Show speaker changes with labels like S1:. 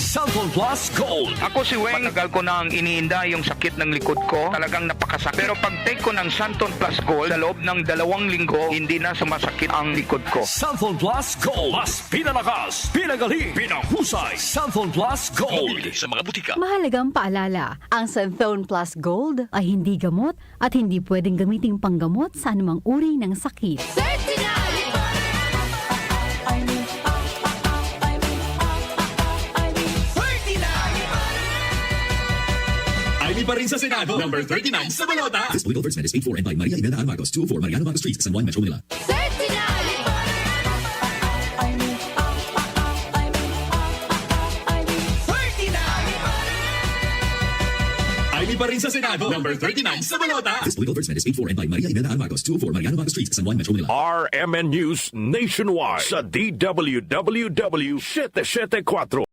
S1: Cellphone Plus Gold.
S2: Ako si Weng, matagal ko nang iniinda yung sakit ng likod ko. Talagang napakasakit. Pero pag take ko ng Santon Plus Gold, sa loob ng 2 linggo, hindi na sumasakit ang likod ko.
S1: Cellphone Plus Gold. Mas pinalakas, pinagaling, pinahusay. Cellphone Plus Gold. Mabili sa mga butika.
S3: Mahalagang paalala, ang Santhone Plus Gold ay hindi gamot at hindi pwedeng gamiting panggamot sa anumang uri ng sakit.
S4: Aimee pa rin sa Senado, number 39 sa balota.
S5: This political advertisement is paid for and by Maria Imelda Marcos, 204 Mariano Marcos Street, San Juan, Metro Manila.
S4: Aimee pa rin sa Senado, number 39 sa balota.
S5: This political advertisement is paid for and by Maria Imelda Marcos, 204 Mariano Marcos Street, San Juan, Metro Manila.
S6: RMN News Nationwide sa DWWW 774.